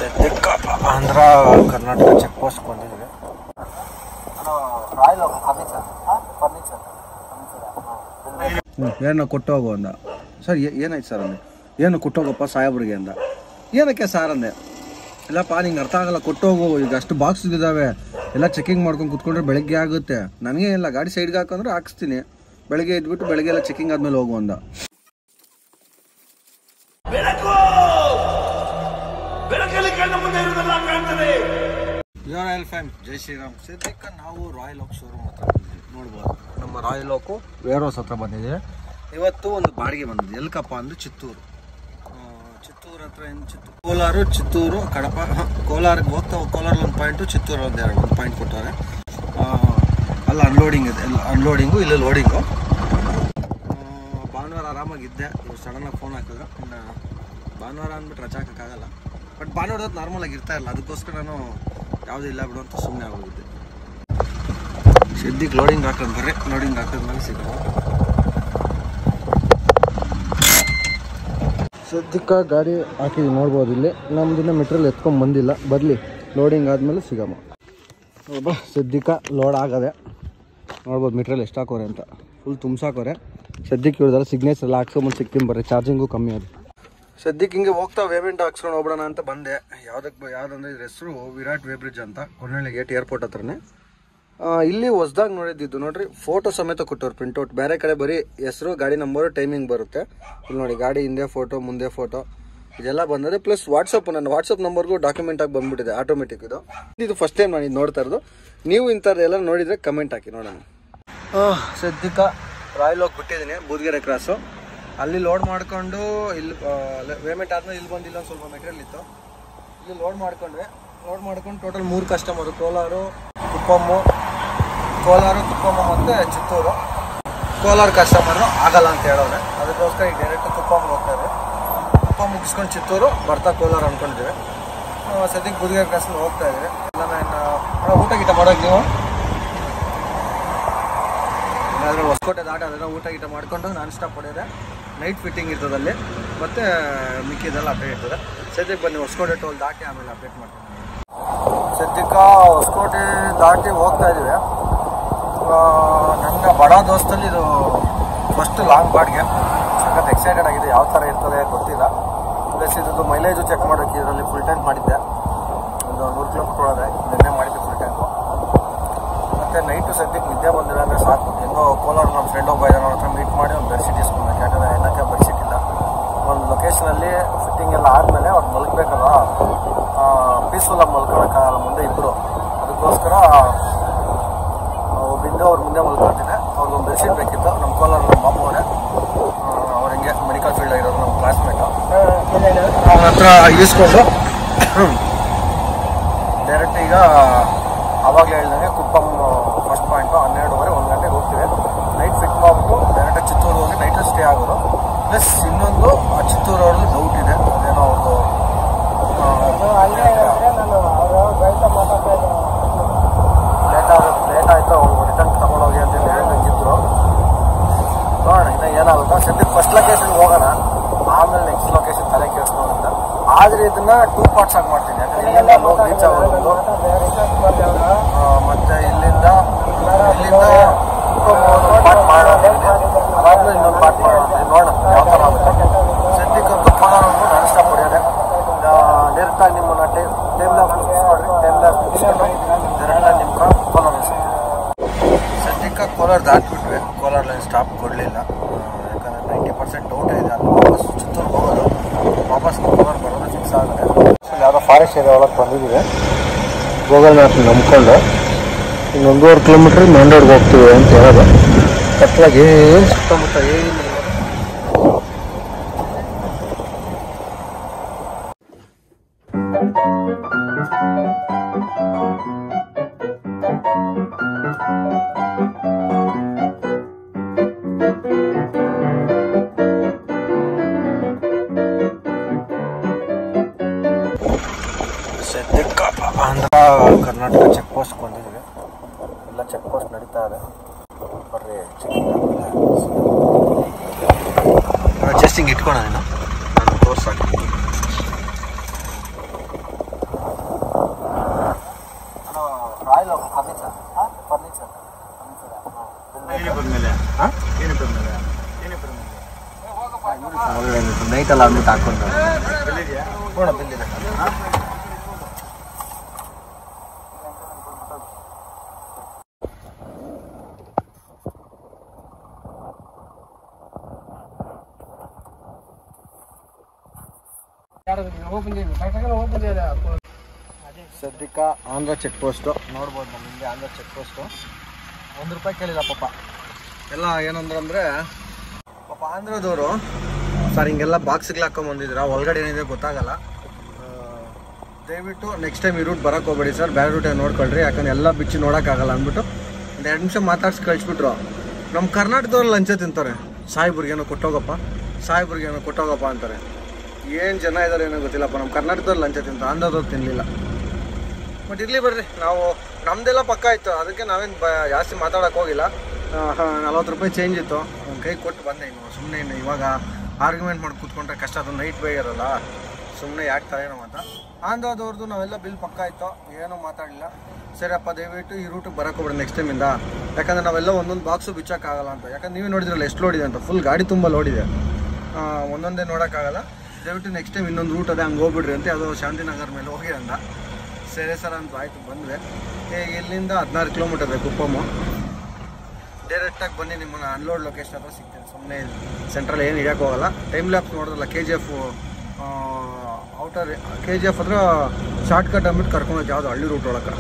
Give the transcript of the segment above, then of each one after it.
ಸದ್ಯಕ್ಕೆ Andhra Karnataka check post ಬಂದಿದ್ದೀವಿ. ಏನು ಕೊಟ್ಟೋಗು ಅಂದ. ಸರ್ ಏನಾಯ್ತು ಸರ್ ಅಂದೆ. ಏನು ಕೊಟ್ಟೋಗಪ್ಪ ಸಾಹೇಬ್ರಿಗೆ ಅಂದ. ಏನಕ್ಕೆ ಸರ್ ಅಂದೆ. ಇಲ್ಲಪ್ಪ ನಿಂಗೆ ಅರ್ಥ ಆಗಲ್ಲ, ಕೊಟ್ಟೋಗು, ಈಗ ಅಷ್ಟು ಬಾಕ್ಸ್ ಇದ್ದಾವೆ, ಎಲ್ಲ ಚೆಕಿಂಗ್ ಮಾಡ್ಕೊಂಡು ಕುತ್ಕೊಂಡ್ರೆ ಬೆಳಗ್ಗೆ ಆಗುತ್ತೆ. ನನಗೆ ಇಲ್ಲ, ಗಾಡಿ ಸೈಡ್ಗೆ ಹಾಕಂದ್ರೆ ಹಾಕಿಸ್ತೀನಿ, ಬೆಳಗ್ಗೆ ಇದ್ಬಿಟ್ಟು ಬೆಳಗ್ಗೆ ಎಲ್ಲ ಚೆಕಿಂಗ್ ಆದ್ಮೇಲೆ ಹೋಗು ಅಂದ. ಜೈ ಶ್ರೀರಾಮ್. ಸದ್ಯಕ್ಕೆ ನಾವು ರಾಯಲ್ ಓಕ್ ಶೋರೂಮ್ ಹತ್ರ ನೋಡ್ಬೋದು. ನಮ್ಮ ರಾಯಲ್ ಓಕು ವೇರ್ ಹೌಸ್ ಹತ್ರ ಬಂದಿದೆ. ಇವತ್ತು ಒಂದು ಬಾಡಿಗೆ ಬಂದಿದೆ. ಎಲ್ಕಪ್ಪ ಅಂದ್ರೆ ಚಿತ್ತೂರು ಹತ್ರ. ಏನು ಚಿತ್ತೂರು, ಕೋಲಾರ, ಚಿತ್ತೂರು, ಕಡಪ. ಕೋಲಾರಿಗೆ ಹೋಗ್ತಾ ಕೋಲಾರಲ್ಲಿ ಒಂದು ಪಾಯಿಂಟು, ಚಿತ್ತೂರು ಒಂದು ಪಾಯಿಂಟ್ ಕೊಟ್ಟವ್ರೆ. ಅಲ್ಲ ಅನ್ಲೋಡಿಂಗ್ ಇದೆ, ಅನ್ಲೋಡಿಂಗು, ಇಲ್ಲ ಲೋಡಿಂಗು. ಭಾನುವಾರ ಆರಾಮಾಗಿದ್ದೆ. ಇವ್ರು ಸಡನ್ನಾಗಿ ಫೋನ್ ಹಾಕಿದ್ರು. ಇನ್ನು ಭಾನುವಾರ ಅಂದ್ಬಿಟ್ಟು ರಜೆ ಹಾಕೋಕ್ಕಾಗಲ್ಲ. ಬಟ್ ಭಾನುವಾರ ನಾರ್ಮಲಾಗಿ ಇರ್ತಾ ಇಲ್ಲ, ಅದಕ್ಕೋಸ್ಕರ ನಾನು ಯಾವುದೂ ಇಲ್ಲ ಬಿಡು ಅಂತ ಸುಮ್ಮನೆ ಆಗೋಗಿದ್ದೆ. ಸದ್ಯಕ್ಕೆ ಲೋಡಿಂಗ್ ಹಾಕೋದು ಬರ್ರಿ, ಲೋಡಿಂಗ್ ಹಾಕಿದ್ಮೇಲೆ ಸಿಗೋಣ. ಸದ್ಯಕ್ಕೆ ಗಾಡಿ ಹಾಕಿದ್ವಿ ನೋಡ್ಬೋದು. ಇಲ್ಲಿ ನಮ್ದಿನ ಮೆಟೀರಿಯಲ್ ಎತ್ಕೊಂಡು ಬಂದಿಲ್ಲ, ಬರಲಿ, ಲೋಡಿಂಗ್ ಆದಮೇಲೆ ಸಿಗಮ್ಮ. ಸದ್ಯಕ್ಕೆ ಲೋಡ್ ಆಗದೆ ನೋಡ್ಬೋದು. ಮೆಟೀರಿಯಲ್ ಎಷ್ಟು ಹಾಕೋರೆ ಅಂತ ಫುಲ್ ತುಂಬ್ಸಾಕೋರೆ. ಸದ್ಯಕ್ಕೆ ಇವ್ರದೆಲ್ಲ ಸಿಗ್ನೇಚರ್ ಎಲ್ಲ ಹಾಕ್ಸ್ಕೊಂಬಂದು ಸಿಕ್ಕಿಮ್ ಬರ್ರಿ, ಚಾರ್ಜಿಂಗು ಕಮ್ಮಿ ಅದು. ಸದ್ಯಕ್ಕೆ ಹಿಂಗೆ ಹೋಗ್ತಾ ವೇಮೆಂಟ್ ಹಾಕ್ಸ್ಕೊಂಡು ಹೋಗ್ಬಿಡೋಣ ಅಂತ ಬಂದೆ. ಯಾವುದಂದ್ರೆ ಇದ್ರ ಹೆಸರು ವಿರಾಟ್ ವೇಬ್ರಿಡ್ಜ್ ಅಂತ, ಕೊನೆಳ್ಳಿ ಗೇಟ್ ಏರ್ಪೋರ್ಟ್ ಹತ್ರನೇ. ಇಲ್ಲಿ ಹೊಸ್ದಾಗಿ ನೋಡಿದ್ದು ನೋಡ್ರಿ, ಫೋಟೋ ಸಮೇತ ಕೊಟ್ಟವ್ರು ಪ್ರಿಂಟ್ಔಟ್. ಬೇರೆ ಕಡೆ ಬರೀ ಹೆಸರು, ಗಾಡಿ ನಂಬರು, ಟೈಮಿಂಗ್ ಬರುತ್ತೆ. ಇಲ್ಲಿ ನೋಡಿ, ಗಾಡಿ ಹಿಂದೆ ಫೋಟೋ, ಮುಂದೆ ಫೋಟೋ, ಇದೆಲ್ಲ ಬಂದಿದೆ. ಪ್ಲಸ್ ವಾಟ್ಸಪ್, ನನ್ನ ವಾಟ್ಸಪ್ ನಂಬರ್ಗೂ ಡಾಕ್ಯುಮೆಂಟ್ ಆಗಿ ಬಂದ್ಬಿಟ್ಟಿದೆ ಆಟೋಮೆಟಿಕ್. ಇದು ಫಸ್ಟ್ ಟೈಮ್ ನಾನು ಇದು ನೋಡ್ತಾ ಇರೋದು. ನೀವು ಇಂಥದ್ದೆಲ್ಲ ನೋಡಿದರೆ ಕಮೆಂಟ್ ಹಾಕಿ ನೋಡೋಣ. ಸದ್ಯಕ್ಕೆ ರಾಯಲ್ ಓಕ್ ಬಿಟ್ಟಿದ್ದೀನಿ, ಬೂದ್ಗೆರೆ ಕ್ರಾಸು. ಅಲ್ಲಿ ಲೋಡ್ ಮಾಡಿಕೊಂಡು ಇಲ್ಲಿ ಪೇಮೆಂಟ್ ಆದಮೇಲೆ ಇಲ್ಲಿ ಬಂದಿಲ್ಲ, ಒಂದು ಸ್ವಲ್ಪ ಮೆಟೀರಿಯಲ್ ಇತ್ತು. ಇಲ್ಲಿ ಲೋಡ್ ಮಾಡ್ಕೊಂಡ್ವಿ. ಲೋಡ್ ಮಾಡ್ಕೊಂಡು ಟೋಟಲ್ 3 ಕಸ್ಟಮರು, ಕೋಲಾರ, ಕುಪ್ಪಮ್ಮು ಮತ್ತು ಚಿತ್ತೂರು. ಕೋಲಾರ ಕಸ್ಟಮರು ಆಗಲ್ಲ ಅಂತ ಹೇಳೋರೆ, ಅದಕ್ಕೋಸ್ಕರ ಈಗ ಡೈರೆಕ್ಟ್ ಕುಪ್ಪಮ್ಮ ಹೋಗ್ತಾಯಿದೆ. ಕುಪ್ಪಮ್ಮ ಮುಗಿಸ್ಕೊಂಡು ಚಿತ್ತೂರು ಬರ್ತಾ ಕೋಲಾರ ಅಂದ್ಕೊಂಡಿದ್ದೀವಿ. ಸದ್ಯಕ್ಕೆ ಬೂದ್ಗೆರೆ ಕ್ರಾಸಲ್ಲಿ ಹೋಗ್ತಾ ಇದ್ದೀವಿ. ಊಟ ಗೀಟ ಮಾಡೋಕೆ ನೀವು ಏನಾದರೂ ಹೊಸಕೋಟೆ ದಾಟ ಅದೆಲ್ಲ ಊಟ ಗೀಟ ಮಾಡ್ಕೊಂಡು ನಾನ್ ಸ್ಟಾಪ್ ಹೊಡೆಯೋದೆ. ನೈಟ್ ಫಿಟ್ಟಿಂಗ್ ಇರ್ತದೆ ಅಲ್ಲಿ, ಮತ್ತು ಮಿಕ್ಕಿದೆಲ್ಲ ಅಪ್ಡೇಟ್ ಇರ್ತದೆ. ಸದ್ಯಕ್ಕೆ ಬನ್ನಿ ಹೊಸಕೋಟೆ ಟೋಲ್ ದಾಟಿ ಆಮೇಲೆ ಅಪ್ಡೇಟ್ ಮಾಡ್ತೀನಿ. ಸದ್ಯಕ್ಕೆ ಹೊಸಕೋಟೆ ದಾಟಿ ಹೋಗ್ತಾ ಇದ್ದೀವಿ. ನನ್ನ ಬಡ ದೋಸ್ತಲ್ಲಿ ಇದು ಫಸ್ಟ್ ಲಾಂಗ್ ಬಾಡಿಗೆ. ಸಖತ್ ಎಕ್ಸೈಟೆಡ್ ಆಗಿದೆ, ಯಾವ ಥರ ಇರ್ತದೆ ಗೊತ್ತಿಲ್ಲ. ಪ್ಲಸ್ ಇದ್ದು ಮೈಲೇಜು ಚೆಕ್ ಮಾಡೋಕ್ಕೆ ಇದರಲ್ಲಿ ಫುಲ್ ಟ್ಯಾಂಕ್ ಮಾಡಿದ್ದೆ. ಒಂದು 100 ಕಿಲೋಮೀಟ್ರ್ ಒಳಗೆ ನಿನ್ನೆ ಮಾಡಿದ್ದೆ ಫುಲ್ ಟ್ಯಾಂಕು. ಮತ್ತು ನೈಟು ಸದ್ಯಕ್ಕೆ ನಿದ್ದೆ ಬಂದಿಲ್ಲ ಅಂದರೆ ಸಾಕು. ಹೆಂಗೋ ಕೋಲಾರ ನಮ್ಮ ಫ್ರೆಂಡ್ ಒಬ್ಬ ಇದ್ದಾನೆ, ಅವ್ರ ಹತ್ರ ಮೀಟ್ ಮಾಡಿ ಒಂದು ಬೆಡ್ಶೀಟ್ ಇಸ್ಕೊಬೇಕು. ಯಾಕಂದರೆ ಏನಕ್ಕೆ ಬೆಡ್ಶೀಟ್ ಇಲ್ಲ. ಒಂದು ಲೊಕೇಶನಲ್ಲಿ ಫಿಟ್ಟಿಂಗ್ ಎಲ್ಲ ಆದಮೇಲೆ ಅವ್ರು ಮಲ್ಕಬೇಕಲ್ವ, ಪೀಸ್ಫುಲ್ಲಾಗಿ ಮಲ್ಕೊಳಕ್ಕಾಗಲ್ಲ ಮುಂದೆ ಇಬ್ಬರು. ಅದಕ್ಕೋಸ್ಕರ ಒಬ್ಬಿಂದ ಅವ್ರ ಮುಂದೆ ಮಲ್ಕೊಳ್ತೀನಿ. ಅವ್ರಿಗೊಂದು ಬೆಡ್ಶೀಟ್ ಬೇಕಿತ್ತು. ನಮ್ಮ ಕೋಲಾರ ನಮ್ಮ ಮಾಮೂನೇ, ಅವ್ರು ಹಿಂಗೆ ಮೆಡಿಕಲ್ ಫೀಲ್ಡ್ ಆಗಿರೋದು, ನಮ್ಮ ಕ್ಲಾಸ್ಮೇಟು. ಅವನ ಹತ್ರ ಇಸ್ಕೊಂಡು ಡೈರೆಕ್ಟ್ ಈಗ ಆವಾಗಲೇ ಹೇಳ್ದಂಗೆ ಕುಪ್ಪಮ್ಮ ಫಸ್ಟ್ ಪಾಯಿಂಟು 12:30 1 ಗಂಟೆಗೆ ಹೋಗ್ತೀವಿ. ನೈಟ್ ಫಿಟ್ ಮಾಡಿಬಿಟ್ಟು ಡೈರೆಕ್ಟಾಗಿ ಚಿತ್ತೂರು ಹೋಗಿ ನೈಟಲ್ಲಿ ಸ್ಟೇ ಆಗೋದು. ಪ್ಲಸ್ ಇನ್ನೊಂದು ಆ ಚಿತ್ತೂರು ಅವ್ರದ್ದು ಡೌಟ್ ಇದೆ, ಅದೇನೋ ಅವ್ರದ್ದು ಲೇಟ್ ಆಯಿತು, ಅವ್ರು ರಿಟರ್ನ್ ತಗೊಂಡೋಗಿ ಅಂತೇಳಿ ಹೇಳಿದ್ರು. ನೋಡೋಣ ಇನ್ನು ಏನಾಗುತ್ತಾ. ಸದ್ಯಕ್ಕೆ ಫಸ್ಟ್ ಲೊಕೇಶನ್ಗೆ ಹೋಗೋಣ, ಆಮೇಲೆ ನೆಕ್ಸ್ಟ್ ಲೊಕೇಶನ್ ತಲೆ ಕೇಳಿಸ್ಕೊಳ್ಳೋಣ. ಆದರೆ ಇದನ್ನ 2 ಪಾರ್ಟ್ಸ್ ಆಗಿ ಮಾಡ್ತೀನಿ. ಯಾಕಂದರೆ ಇಲ್ಲಿಂದ ರೀಚ್ ಆಗೋದು, ಮತ್ತು ಇಲ್ಲಿಂದ ಪಾರ್ಟ್ ಮಾಡೋದು, ಅದಾದ್ಮೇಲೆ ಇನ್ನೊಂದು ಪಾರ್ಟ್ ಮಾಡೋದು. ನೋಡೋಣ ಯಾವ ಥರ ಆಗುತ್ತೆ. ಸದ್ಯಕ್ಕಂತೂ ಕೋಲಾರ ನಾನ್ ಸ್ಟಾಪ್ ಹೊಡೆಯೋದೆ. ಡೈರೆಕ್ಟಾಗಿ ನಿಮ್ಮನ್ನು ಟೈಮ್ಲಾಗ್ ನೋಡ್ರಿ, ಟೈಮ್ಲಾಗ್ ಮುಗಿಸ್ಕೊಂಡು ಡೈರೆಕ್ಟಾಗಿ ನಿಮ್ಮ ಕೋಲಾರ. ಸದ್ಯಕ್ಕೆ ಕೋಲಾರ ದಾಟ್ಬಿಟ್ವಿ. ಕೋಲಾರ ಲೈನ್ ಸ್ಟಾಪ್ ಕೊಡಲಿಲ್ಲ, ಯಾಕಂದರೆ 90% ಡೌಟೇ ಇದೆ. ಅಲ್ಲಿ ವಾಪಸ್ ಚಿತ್ತೂರಿಗೆ ಹೋಗೋದು, ವಾಪಸ್ ಕೋಲಾರ ಬರೋದು ಫಿಕ್ಸ್ ಆಗುತ್ತೆ. ಯಾವುದೋ ಫಾರೆಸ್ಟ್ ಏರಿಯಾ ಒಳಗೆ ಬಂದಿದ್ದೀವಿ. ಗೂಗಲ್ ಮ್ಯಾಪ್ ನಂಬ್ಕೊಂಡು ಇನ್ನು 1.5 ಕಿಲೋಮೀಟ್ರ್ ಮೇನ್ ರೋಡ್ಗೆ ಹೋಗ್ತೀವಿ ಅಂತ ಹೇಳೋದು. ಕತ್ಲಾಗಿ ಸುತ್ತಮುತ್ತ ಏನಿಲ್ಲ. ಸದ್ಯಕ್ಕೆ ಆಂಧ್ರ ಕರ್ನಾಟಕ ಚೆಕ್ ಪೋಸ್ಟ್ ಬಂದಿದ್ದೀವಿ. ಎಲ್ಲ ಚೆಕ್ ಪೋಸ್ಟ್ ನಡೀತಾ ಇದೆ. ಬರ್ರಿ ಚೆಕಿಂಗ್ ಜಸ್ಟ್ ಹಿಂಗೆ ಇಟ್ಕೊಳ ನಾನು ತೋರ್ಸಾಕ್ತೀನಿ. ನೈಟಲ್ಲ ಅಂದ್ಬಿಟ್ಟು ಹಾಕೊಂಡು ನೋಡ ಬಿಲ್ಲಿದೆ. ಸದ್ಯಕ್ಕೆ ಆಂಧ್ರ ಚೆಕ್ ಪೋಸ್ಟು ನೋಡ್ಬೋದು, ನಮ್ಮ ಹಿಂದೆ ಆಂಧ್ರ ಚೆಕ್ ಪೋಸ್ಟು. ₹1 ಕೇಳಿಲ್ಲ ಪಾಪ. ಎಲ್ಲ ಏನಂದ್ರೆ ಪಾಪ ಆಂಧ್ರದವರು ಸರ್ ಹಿಂಗೆಲ್ಲ ಬಾಕ್ಸ್ಗೆ ಹಾಕೊಂಬಂದಿದ್ದೀರ, ಒಳಗಡೆ ಏನಿದೆ ಗೊತ್ತಾಗಲ್ಲ, ದಯವಿಟ್ಟು ನೆಕ್ಸ್ಟ್ ಟೈಮ್ ಈ ರೂಟ್ ಬರೋಕ್ಕೆ ಹೋಗ್ಬೇಡಿ ಸರ್, ಬೇರೆ ರೂಟೇ ನೋಡ್ಕೊಳ್ರಿ, ಯಾಕಂದ್ರೆ ಎಲ್ಲ ಬಿಚ್ಚಿ ನೋಡೋಕ್ಕಾಗಲ್ಲ ಅಂದ್ಬಿಟ್ಟು 2 ನಿಮಿಷ ಮಾತಾಡ್ಸಿ ಕಳಿಸ್ಬಿಟ್ರು. ನಮ್ಮ ಕರ್ನಾಟಕದವ್ರು ಲಂಚ ತಿಂತಾರೆ, ಸಾಯಿಬ್ರಿಗೇನೋ ಕೊಟ್ಟೋಗಪ್ಪ ಅಂತಾರೆ. ಏನು ಜನ ಇದ್ದಾರೆ ಏನೋ ಗೊತ್ತಿಲ್ಲಪ್ಪ, ನಮ್ಮ ಕರ್ನಾಟಕದವ್ರು ಲಂಚ ತಿಂತಾರೆ, ಆಂಧ್ರದವ್ರು ತಿನ್ನಲಿಲ್ಲ. ಬಟ್ ಇರಲಿ ಬರ್ರಿ, ನಾವು ನಮ್ಮದೆಲ್ಲ ಪಕ್ಕ ಇತ್ತು, ಅದಕ್ಕೆ ನಾವೇನು ಜಾಸ್ತಿ ಮಾತಾಡೋಕೆ ಹೋಗಿಲ್ಲ. ₹40 ಚೇಂಜ್ ಇತ್ತು, ಒಂದು ಕೈ ಕೊಟ್ಟು ಬಂದೆ. ಸುಮ್ಮನೆ ಇವಾಗ ಆರ್ಗ್ಯುಮೆಂಟ್ ಮಾಡಿ ಕೂತ್ಕೊಂಡ್ರೆ ಕಷ್ಟ, ಅದು ನೈಟ್ ಬೇ ಇರೋಲ್ಲ, ಸುಮ್ಮನೆ ಯಾಕೆ ತಲೆನೋ ಅಂತ. ಆಂಧ್ರದವ್ರದ್ದು ನಾವೆಲ್ಲ ಬಿಲ್ ಪಕ್ಕ ಇತ್ತು, ಏನೂ ಮಾತಾಡಲಿಲ್ಲ. ಸರಿಯಪ್ಪ ದಯವಿಟ್ಟು ಈ ರೂಟಿಗೆ ಬರೋಕೆ ಹೋಗ್ಬಿಡಿ ನೆಕ್ಸ್ಟ್ ಟೈಮಿಂದ, ಯಾಕಂದರೆ ನಾವೆಲ್ಲ ಒಂದೊಂದು ಬಾಕ್ಸು ಬಿಚ್ಚೋಕ್ಕಾಗಲ್ಲ ಅಂತ. ಯಾಕಂದ್ರೆ ನೀವೇ ನೋಡಿದ್ರಲ್ಲ ಎಷ್ಟು ಲೋಡಿದೆ ಅಂತ, ಫುಲ್ ಗಾಡಿ ತುಂಬ ಲೋಡಿದೆ, ಒಂದೊಂದೇ ನೋಡೋಕ್ಕಾಗಲ್ಲ. ದಯವಿಟ್ಟು ನೆಕ್ಸ್ಟ್ ಟೈಮ್ ಇನ್ನೊಂದು ರೂಟ್ ಅದೇ ಹಂಗೆ ಹೋಗ್ಬಿಡ್ರಿ ಅಂತ ಯಾವುದೋ ಶಾಂತಿನಗರ ಮೇಲೆ ಹೋಗಿ ಅಂದ. ಸರಿ ಸರ್ ಅಂತ ಆಯಿತು, ಬಂದರೆ ಇಲ್ಲಿಂದ 16 ಕಿಲೋಮೀಟರ್ ಇದೆ ಕುಪ್ಪಮ್ಮು. ಡೈರೆಕ್ಟಾಗಿ ಬನ್ನಿ, ನಿಮ್ಮನ್ನು ಅನ್ಲೋಡ್ ಲೊಕೇಶನ್ ಹತ್ರ ಸಿಗ್ತೇನೆ. ಸುಮ್ಮನೆ ಸೆಂಟ್ರಲ್ಲಿ ಏನು ಹಿಡಿಯೋಕೆ ಹೋಗಲ್ಲ. ಟೈಮ್ ಲ್ಯಾಪ್ಸ್ ನೋಡಿದ್ರಲ್ಲ KGF ಔಟರ್, KGF ಹತ್ರ ಶಾರ್ಟ್ಕಟ್ ಅಂದ್ಬಿಟ್ಟು ಕರ್ಕೊಂಡು ಯಾವುದು ಹಳ್ಳಿ ರೂಟ್ ಒಳಗೆ.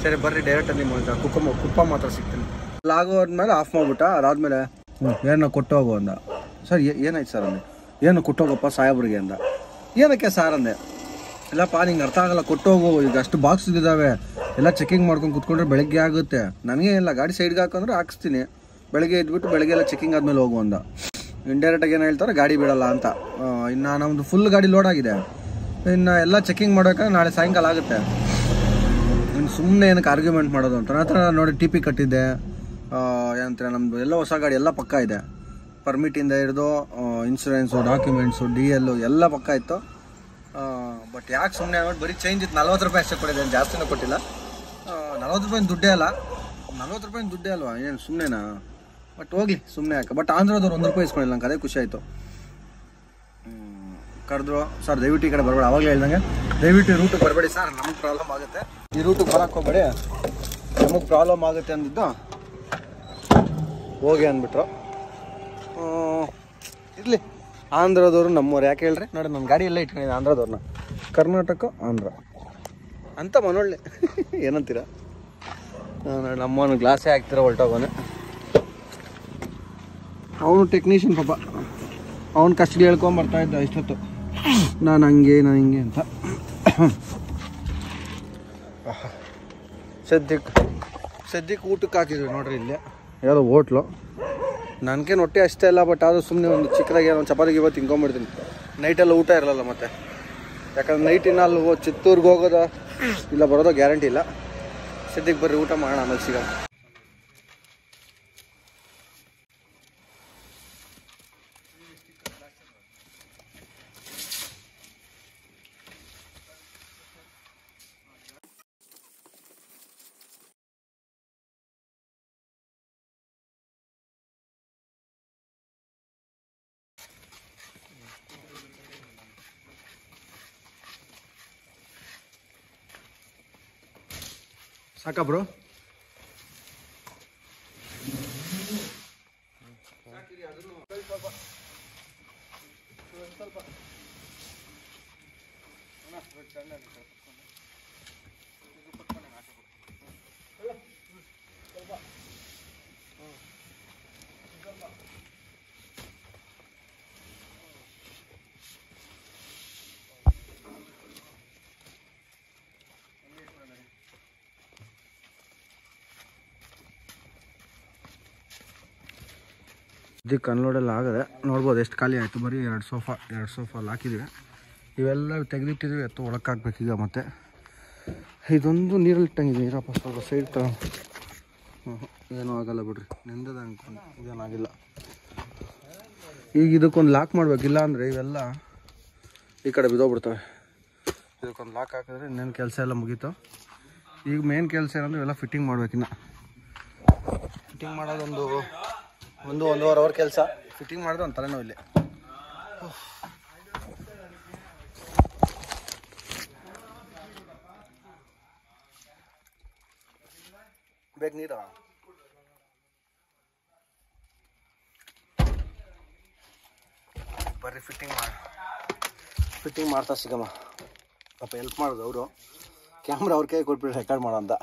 ಸರಿ ಬರ್ರಿ, ಡೈರೆಕ್ಟಾಗಿ ನಿಮ್ಮ ಕುಪ್ಪಮ್ಮ ಹತ್ರ ಸಿಗ್ತೀನಿ. ಆಗೋದ್ಮೇಲೆ ಆಫ್ ಮಾಡಿಬಿಟ್ಟ. ಅದಾದಮೇಲೆ ಏನೋ ಕೊಟ್ಟೋಗು ಅಂದ. ಸರ್ ಏನಾಯ್ತು ಸರ್ ಅಂದೆ. ಏನು ಕೊಟ್ಟೋಗಪ್ಪ ಸಾಹೇಬ್ರಿಗೆ ಅಂದ. ಏನಕ್ಕೆ ಸಾರ್ ಅಂದೆ. ಇಲ್ಲಪ್ಪ ನಿಂಗೆ ಅರ್ಥ ಆಗಲ್ಲ, ಕೊಟ್ಟೋಗು, ಈಗ ಅಷ್ಟು ಬಾಕ್ಸ್ ಇದ್ದಾವೆ, ಎಲ್ಲ ಚೆಕಿಂಗ್ ಮಾಡ್ಕೊಂಡು ಕುತ್ಕೊಂಡ್ರೆ ಬೆಳಗ್ಗೆ ಆಗುತ್ತೆ. ನನಗೆ ಇಲ್ಲ, ಗಾಡಿ ಸೈಡ್ಗೆ ಹಾಕೊಂಡ್ರೆ ಹಾಕ್ಸ್ತೀನಿ, ಬೆಳಗ್ಗೆ ಇದ್ಬಿಟ್ಟು ಬೆಳಗ್ಗೆ ಎಲ್ಲ ಚೆಕಿಂಗ್ ಆದಮೇಲೆ ಹೋಗು ಅಂದ. ಇಂಡೈರೆಕ್ಟಾಗಿ ಏನು ಹೇಳ್ತಾರೆ, ಗಾಡಿ ಬಿಡಲ್ಲ ಅಂತ. ಇನ್ನು ನಮ್ಮದು ಫುಲ್ ಗಾಡಿ ಲೋಡ್ ಆಗಿದೆ, ಇನ್ನು ಎಲ್ಲ ಚೆಕಿಂಗ್ ಮಾಡೋಕೆ ನಾಳೆ ಸಾಯಂಕಾಲ ಆಗುತ್ತೆ. ಇನ್ನು ಸುಮ್ಮನೆ ಏನಕ್ಕೆ ಆರ್ಗ್ಯುಮೆಂಟ್ ಮಾಡೋದು ಅಂತ. ನನ್ನ ಹತ್ರ ನೋಡಿ TP ಕಟ್ಟಿದ್ದೆ, ಏನಂತಾರೆ ನಮ್ಮದು ಎಲ್ಲ ಹೊಸ ಗಾಡಿ ಎಲ್ಲ ಪಕ್ಕ ಇದೆ, ಪರ್ಮಿಟಿಂದ ಹಿಡಿದು ಇನ್ಶೂರೆನ್ಸು, ಡಾಕ್ಯುಮೆಂಟ್ಸು, DL ಎಲ್ಲ ಪಕ್ಕ ಇತ್ತು. ಬಟ್ ಯಾಕೆ ಸುಮ್ಮನೆ ನೋಡಿ, ಬರೀ ಚೇಂಜ್ ಇತ್ತು. ₹40 ಅಷ್ಟೇ ಕೊಟ್ಟಿದ್ದೆ, ಜಾಸ್ತಿನೂ ಕೊಟ್ಟಿಲ್ಲ. ₹40 ದುಡ್ಡೇ ಅಲ್ಲ, ₹40 ದುಡ್ಡೇ ಅಲ್ವಾ, ಏನು ಸುಮ್ಮನೆನಾ. ಬಟ್ ಹೋಗ್ಲಿ, ಸುಮ್ಮನೆ ಯಾಕೆ. ಬಟ್ ಆಂಧ್ರದವ್ರು ₹1 ಇಸ್ಕೊಂಡಿಲ್ಲ, ನಂಗೆ ಅದೇ ಖುಷಿ ಆಯಿತು. ಕರೆದ್ರು, ಸರ್ ದಯವಿಟ್ಟು ಈ ಕಡೆ ಬರಬೇಡಿ, ಆವಾಗಲೇ ಹೇಳ್ದಂಗೆ ದಯವಿಟ್ಟು ಈ ರೂಟಿಗೆ ಬರಬೇಡಿ ಸರ್, ನಮಗೆ ಪ್ರಾಬ್ಲಮ್ ಆಗುತ್ತೆ, ಈ ರೂಟಿಗೆ ಬರೋಕ್ಕೆ ಹೋಗ್ಬೇಡಿ, ನಮಗೆ ಪ್ರಾಬ್ಲಮ್ ಆಗುತ್ತೆ ಅಂದಿದ್ದು. ಹೋಗಿ ಅಂದ್ಬಿಟ್ರು. ಇರಲಿ, ಆಂಧ್ರದವರು ನಮ್ಮವ್ರು, ಯಾಕೆ ಹೇಳ್ರಿ. ನೋಡಿ ನನ್ನ ಗಾಡಿ ಎಲ್ಲ ಇಟ್ಕೊಂಡಿದ್ದೆ ಆಂಧ್ರದವ್ರನ್ನ. ಕರ್ನಾಟಕ ಆಂಧ್ರ ಅಂತ ಮನೊಳ್ಳೆ ಏನಂತೀರ. ನೋಡಿ ನಮ್ಮವನು ಗ್ಲಾಸೇ ಹಾಕ್ತಿರ ಹೊಲ್ಟೋಗೋನೆ. ಅವನು ಟೆಕ್ನಿಷಿಯನ್ ಪಾಪ, ಅವ್ನು ಕಷ್ಟಗೆ ಹೇಳ್ಕೊಂಬರ್ತಾ ಇದ್ದ ಇಷ್ಟೊತ್ತು, ನಾನು ಹಿಂಗೆ ಅಂತ. ಸದ್ಯಕ್ಕೆ ಊಟಕ್ಕೆ ಹಾಕಿದ್ವಿ ನೋಡ್ರಿ, ಇಲ್ಲೇ ಯಾವುದೋ ಹೋಟ್ಲು. ನನಗೇನು ಹೊಟ್ಟೆ ಅಷ್ಟೇ ಇಲ್ಲ, ಬಟ್ ಆದರೂ ಸುಮ್ಮನೆ ಒಂದು ಚಿಕ್ಕದಾಗಿ ಒಂದು ಚಪಾತಿಗೆ ಇವತ್ತು ತಿನ್ಕೊಂಬಿಡ್ತೀನಿ. ನೈಟೆಲ್ಲ ಊಟ ಇರಲ್ಲ ಮತ್ತೆ, ಯಾಕಂದ್ರೆ ನೈಟಿನ ಅಲ್ಲಿ ಚಿತ್ತೂರ್ಗೆ ಹೋಗೋದು ಇಲ್ಲ ಬರೋದೋ ಗ್ಯಾರಂಟಿ ಇಲ್ಲ. ಸದ್ಯಕ್ಕೆ ಬರ್ರಿ ಊಟ ಮಾಡೋಣ, ಆಮೇಲೆ ಸಿಗೋಣ. ಸಾಕಾ ಬ್ರೋ? ಇದಕ್ಕೆ ಅನ್ಲೋಡೆಲ್ಲ ಆಗದೆ ನೋಡ್ಬೋದು, ಎಷ್ಟು ಖಾಲಿ ಆಯಿತು. ಬರೀ 2 ಸೋಫಾ ಅಲ್ಲಿ ಹಾಕಿದ್ದೀವಿ. ಇವೆಲ್ಲ ತೆಗೆದಿಟ್ಟಿದ್ದೀವಿ, ಎತ್ತು ಒಳಕ್ಕೆ ಹಾಕ್ಬೇಕೀಗ. ಮತ್ತು ಇದೊಂದು ನೀರಲ್ಲಿ ಇಟ್ಟಂಗಿದೆ, ನೀರಪ್ಪ ಸ್ವಲ್ಪ ಸೈಡ್ ಏನೂ ಆಗಲ್ಲ ಬಿಡ್ರಿ, ನೆಂದದ ಅನ್ಕೊಂಡು ಇದೇನಾಗಿಲ್ಲ. ಈಗ ಇದಕ್ಕೊಂದು ಲಾಕ್ ಮಾಡಬೇಕಿಲ್ಲ ಅಂದರೆ ಇವೆಲ್ಲ ಈ ಕಡೆ ಬಿದ್ದೋಗ್ಬಿಡ್ತವೆ. ಇದಕ್ಕೊಂದು ಲಾಕ್ ಹಾಕಿದ್ರೆ ಇನ್ನೇನು ಕೆಲಸ ಎಲ್ಲ ಮುಗೀತು. ಈಗ ಮೇನ್ ಕೆಲಸ ಏನಂದ್ರೆ ಇವೆಲ್ಲ ಫಿಟ್ಟಿಂಗ್ ಮಾಡ್ಬೇಕಿನ್ನ. ಫಿಟ್ಟಿಂಗ್ ಮಾಡೋದೊಂದು 1-1.5 ಅವರ್ ಕೆಲಸ. ಫಿಟ್ಟಿಂಗ್ ಮಾಡಿದ್ರೆ ಒಂದು ತಲೆನೋವು ಇಲ್ಲಿ. ಬೇಕು ನೀರು ಬರ್ರಿ ಫಿಟ್ಟಿಂಗ್ ಮಾಡ್ತಾ ಸಿಗಮ್ಮ ಪಾಪ ಹೆಲ್ಪ್ ಮಾಡೋದು ಅವರು ಕ್ಯಾಮ್ರಾ ಅವ್ರ ಕೈ ಕೊಟ್ಬಿಟ್ಟು ರೆಕಾರ್ಡ್ ಮಾಡೋ ಅಂತ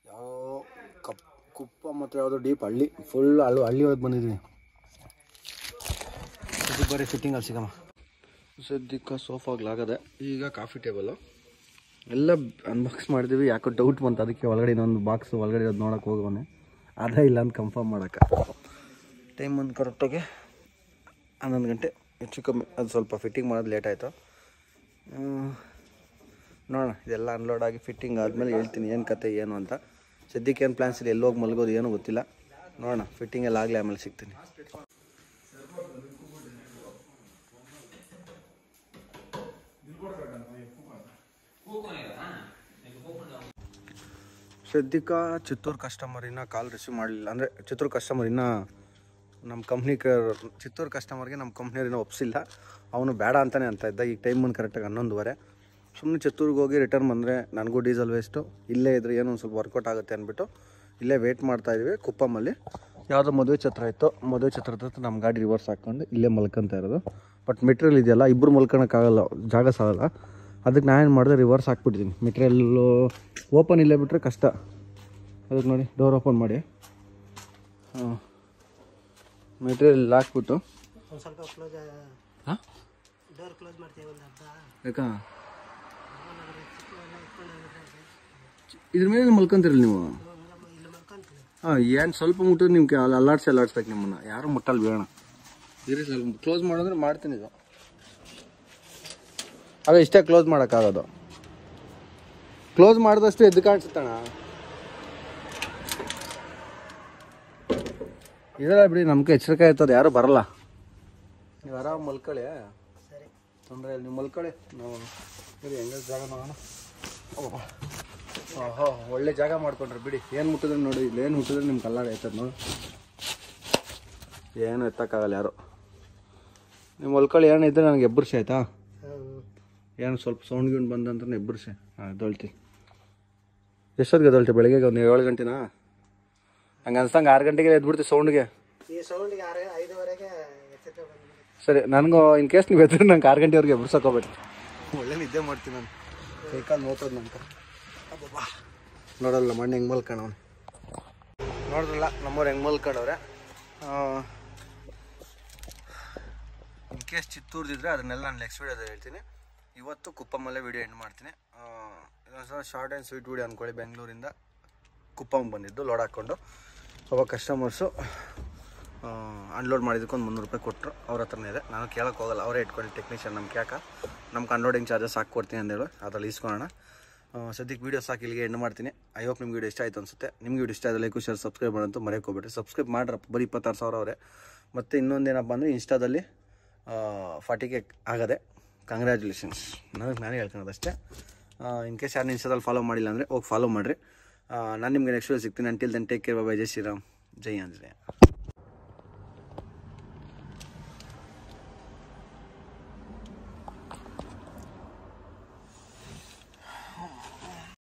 ಯಾವ ಕುಪ್ಪ ಮತ್ತು ಯಾವುದೋ ಡೀಪ್ ಹಳ್ಳಿ ಫುಲ್ ಹಳ್ಳಿ ಒಳಗೆ ಬಂದಿದ್ದೀನಿ ಇದು ಬರೀ ಫಿಟ್ಟಿಂಗಲ್ಲಿ ಸಿಗಮ್ಮ ಸದ್ಯಕ್ಕೆ ಸೋಫಾಗ್ಲಾಗದೆ ಈಗ ಕಾಫಿ ಟೇಬಲು ಎಲ್ಲ ಅನ್ಬಾಕ್ಸ್ ಮಾಡಿದ್ದೀವಿ ಯಾಕೋ ಡೌಟ್ ಬಂತು ಅದಕ್ಕೆ ಒಳಗಡೆ ಇನ್ನೊಂದು ಬಾಕ್ಸ್ ಒಳಗಡೆ ಇರೋದು ನೋಡೋಕೆ ಹೋಗೋನೆ ಅದೇ ಇಲ್ಲ ಅಂತ ಕನ್ಫರ್ಮ್ ಮಾಡೋಕ್ಕೆ ಟೈಮ್ ಒಂದು ಕರೆಕ್ಟಾಗಿ 11 ಗಂಟೆ ಹೆಚ್ಚು ಕಮ್ಮಿ ಅದು ಸ್ವಲ್ಪ ಫಿಟ್ಟಿಂಗ್ ಮಾಡೋದು ಲೇಟ್ ಆಯಿತು ನೋಡೋಣ ಇದೆಲ್ಲ ಅನ್ಲೋಡ್ ಆಗಿ ಫಿಟ್ಟಿಂಗ್ ಆದಮೇಲೆ ಹೇಳ್ತೀನಿ ಏನು ಕತೆ ಏನು ಅಂತ ಸದ್ಯಕ್ಕೆ ಏನು ಪ್ಲ್ಯಾನ್ಸ್ ಇಲ್ಲ ಎಲ್ಲೋಗಿ ಮಲಗೋದು ಏನೂ ಗೊತ್ತಿಲ್ಲ ನೋಡೋಣ ಫಿಟ್ಟಿಂಗ್ ಎಲ್ಲ ಆಗಲಿ ಆಮೇಲೆ ಸಿಗ್ತೀನಿ ಸದ್ಯಕ್ಕೆ ಚಿತ್ತೂರು ಕಸ್ಟಮರ್ ಇನ್ನೂ ಕಾಲ್ ರಿಸೀವ್ ಮಾಡಲಿಲ್ಲ ಅಂದರೆ ಚಿತ್ತೂರು ಕಸ್ಟಮರ್ ಇನ್ನೂ ನಮ್ಮ ಚಿತ್ತೂರು ಕಸ್ಟಮರ್ಗೆ ನಮ್ಮ ಕಂಪ್ನಿಯವ್ರಿನ್ನೂ ಒಪ್ಪಿಸಿಲ್ಲ ಅವನು ಬೇಡ ಅಂತಲೇ ಅಂತ ಇದ್ದ ಈಗ ಟೈಮ್ ಬಂದು ಕರೆಕ್ಟಾಗಿ 11:30 ಸುಮ್ಮನೆ ಚಿತ್ತೂರಿಗೆ ಹೋಗಿ ರಿಟರ್ನ್ ಬಂದರೆ ನನಗೂ ಡೀಸೆಲ್ ವೇಸ್ಟು ಇಲ್ಲೇ ಇದ್ರೆ ಏನೋ ಒಂದು ಸ್ವಲ್ಪ ವರ್ಕೌಟ್ ಆಗುತ್ತೆ ಅಂದ್ಬಿಟ್ಟು ಇಲ್ಲೇ ವೆಯ್ಟ್ ಮಾಡ್ತಾಯಿದ್ವಿ ಕುಪ್ಪಮ್ಮಲ್ಲಿ ಯಾವುದೋ ಮದುವೆ ಛತ್ರ ಇತ್ತು ಮದುವೆ ಛತ್ರದ ಹತ್ರ ನಮ್ಮ ಗಾಡಿ ರಿವರ್ಸ್ ಹಾಕ್ಕೊಂಡು ಇಲ್ಲೇ ಮಲ್ಕೊತ ಇರೋದು ಬಟ್ ಮೆಟೀರಿಯಲ್ ಇದೆಯಲ್ಲ ಇಬ್ಬರು ಮಲ್ಕೊಳಕ್ಕಾಗಲ್ಲ ಜಾಗ ಸಾಲಲ್ಲ ಅದಕ್ಕೆ ನಾನೇನು ಮಾಡಿದೆ ರಿವರ್ಸ್ ಹಾಕ್ಬಿಟ್ಟಿದ್ದೀನಿ ಮೆಟೀರಿಯಲ್ಲು ಓಪನ್ ಇಲ್ಲೇ ಬಿಟ್ಟರೆ ಕಷ್ಟ ಅದಕ್ಕೆ ನೋಡಿ ಡೋರ್ ಓಪನ್ ಮಾಡಿ ಮೆಟೀರಿಯಲ್ ಹಾಕ್ಬಿಟ್ಟು ಸ್ವಲ್ಪ ಕ್ಲೋಸ್ ಹಾಂ ಡೋರ್ ಕ್ಲೋಸ್ ಮಾಡ್ತೀವಿ ಒಂದು ಅರ್ಧ ಯಾಕಾ ಇದ್ರ ಮೇಲೆ ಮಲ್ಕೊಂತೀರಲ್ಲ ನೀವು ಇಲ್ಲಿ ಮಲ್ಕೊಂತೀವಿ ಹಾಂ ಏನು ಸ್ವಲ್ಪ ಮುಟ್ಟಿದ್ರೆ ನಿಮ್ಗೆ ಅಲ್ಲಿ ಅಲ್ಲಾಡ್ಸ್ಬೇಕು ನಿಮ್ಮನ್ನು ಯಾರು ಮುಟ್ಟಲ್ಲಿ ಬೇಡ ಇರಿ ಸ್ವಲ್ಪ ಕ್ಲೋಸ್ ಮಾಡೋದ್ರೆ ಮಾಡ್ತೀನಿ ಇದು ಆಗ ಇಷ್ಟೇ ಕ್ಲೋಸ್ ಮಾಡೋಕ್ಕಾಗೋದು ಕ್ಲೋಸ್ ಮಾಡಿದಷ್ಟು ಎದ್ದು ಕಾಣಿಸುತ್ತಣ್ಣ ಇದೆಲ್ಲ ಬಿಡಿ ನಮ್ಗೆ ಎಚ್ಚರಿಕೆ ಆಯ್ತದೆ ಯಾರು ಬರಲ್ಲ ನೀವು ಆರಾಮ್ ಮಲ್ಕೊಳ್ಳಿ ಸರಿ ತೊಂದರೆ ಇಲ್ಲ ನೀವು ಮಲ್ಕೊಳ್ಳಿ ನಾವು ಸರಿ ಹೆಂಗ ಜಾಗ ನೋಡೋಣ ಓಹೋ ಒಳ್ಳೆ ಜಾಗ ಮಾಡ್ಕೊಂಡ್ರಿ ಬಿಡಿ ಏನು ಮುಟ್ಟಿದ್ರೆ ನೋಡಿ ಇಲ್ಲಿ ಏನು ಮುಟ್ಟಿದ್ರೆ ನಿಮ್ಗೆ ಕಲ್ಲಾಡ ಆಯ್ತದ ನೋಡಿ ಏನು ಎತ್ತಕ್ಕಾಗಲ್ಲ ಯಾರು ನೀವು ಮಲ್ಕೊಳ್ಳಿ ಏನು ಇದ್ದರೆ ನನಗೆ ಎಬ್ಬರ್ಸಿ ಆಯ್ತಾ ಏನು ಸ್ವಲ್ಪ ಸೌಂಡ್ ಗಿಂಡ್ ಬಂದಂತ ಎಬ್ಬರ್ಸಿ ಹಾಂ ಎದ್ದೊಳ್ತೀನಿ ಎಷ್ಟೊತ್ತಿಗೆ ಎದ್ದೊಳ್ತಿ ಬೆಳಗ್ಗೆ ಒಂದು 7 ಗಂಟೆನಾ ಹಂಗೆ ಅನ್ಸ್ತಂಗೆ 6 ಗಂಟೆಗೆ ಎದ್ಬಿಡ್ತೀವಿ ಸೌಂಡ್ಗೆ ಈ ಸೌಂಡಿಗೆ 5:30ಗೆ ಸರಿ ನನಗೂ ಇನ್ ಕೇಸ್ ನೀವು ಎದ್ರೆ ನಂಗೆ 6 ಗಂಟೆವರೆಗೆ ಎಬ್ಬಿಸೋಕೋಬೇಡಿ ಒಳ್ಳೆ ನಿದ್ದೆ ಮಾಡ್ತೀನಿ ನಾನು ಕೈಕಾಲು ನೋತದ ನಂಗೆ ಅಬ್ಬಬ್ಬಾ ನೋಡಲ್ಲ ಮಣ್ಣು ಹೆಂಗೆ ಮಲ್ಕೊಂಡವನು ನೋಡಿದ್ರಲ್ಲ ನಮ್ಮವ್ರು ಹೆಂಗೆ ಮಲ್ಕೊಂಡವ್ರೆ ಇನ್ ಕೇಸ್ ಚಿತ್ತೂರ್ದಿದ್ರೆ ಅದನ್ನೆಲ್ಲ ನಾನು ನೆಕ್ಸ್ಟ್ ವೀಡಿಯೋದಲ್ಲಿ ಹೇಳ್ತೀನಿ ಇವತ್ತು ಕುಪ್ಪಮ್ಮಲ್ಲೇ ವೀಡಿಯೋ ಎಂಡ್ ಮಾಡ್ತೀನಿ ಇದೊಂದು ಶಾರ್ಟ್ ಆ್ಯಂಡ್ ಸ್ವೀಟ್ ವೀಡಿಯೋ ಅಂದ್ಕೊಳ್ಳಿ ಬೆಂಗಳೂರಿಂದ ಕುಪ್ಪಮ್ಮ ಬಂದಿದ್ದು ಲೋಡ್ ಹಾಕ್ಕೊಂಡು ಅವಾಗ ಕಸ್ಟಮರ್ಸು ಅನ್ಲೋಡ್ ಮಾಡಿದ್ದಕ್ಕೆ ಒಂದು 300 ರೂಪಾಯಿ ಕೊಟ್ಟರು ಅವ್ರ ಹತ್ರನೇ ಇದೆ ನಾನು ಕೇಳೋಕೆ ಹೋಗಲ್ಲ ಅವರೇ ಇಟ್ಕೊಂಡು ಟೆಕ್ನಿಷಿಯನ್ ನಮ್ಗೆ ನಮ್ಗೆ ಅನ್ಲೋಡಿಂಗ್ ಚಾರ್ಜಸ್ ಹಾಕ್ಕೊಡ್ತೀನಿ ಅಂದೇಳು ಅದ್ರಲ್ಲಿ ಇಸ್ಕೊಳ್ಳೋಣ ಸದ್ಯಕ್ಕೆ ವೀಡಿಯೋ ಸಾಕು ಇಲ್ಲಿಗೆ ಎಂಡ್ ಮಾಡ್ತೀನಿ ಐ ಹೋಪ್ ನಿಮ್ಗೆ ವೀಡಿಯೋ ಇಷ್ಟ ಆಯಿತು ಅನಿಸುತ್ತೆ ನಿಮ್ಗೆ ವೀಡಿಯೋ ಇಷ್ಟ ಆದರೆ ಲೈಕ್ ಶೇರ್ ಸಬ್ಸ್ಕ್ರೈಬ್ ಮಾಡೋಂತೂ ಮರೆಯೋಕೆ ಹೋಗ್ಬೇಡಿ ಸಬ್ಸ್ಕ್ರೈಬ್ ಮಾಡ್ರಪ್ಪ ಬರೀ 26,000 ಅವರೇ ಮತ್ತು ಇನ್ನೊಂದೇನಪ್ಪ ಅಂದರೆ ಇನ್ಸ್ಟಾದಲ್ಲಿ 40K ಆಗದೆ ಕಂಗ್ರ್ಯಾಚುಲೇಷನ್ಸ್ ನಾನೇ ಹೇಳ್ಕೊಳೋದಷ್ಟೇ ಇನ್ ಕೇಸ್ ಯಾರು ಇನ್ಸ್ಟಾದಲ್ಲಿ ಫಾಲೋ ಮಾಡಿಲ್ಲ ಅಂದರೆ ಹೋಗಿ ಫಾಲೋ ಮಾಡಿರಿ ನಾನು ನಿಮಗೆ ನೆಕ್ಸ್ಟ್ ವೀಡಿಯೋ ಸಿಗ್ತೀನಿ until then take care bye ಜೈ ಶ್ರೀರಾಮ್ ಜೈ ಆಂಜನೇಯ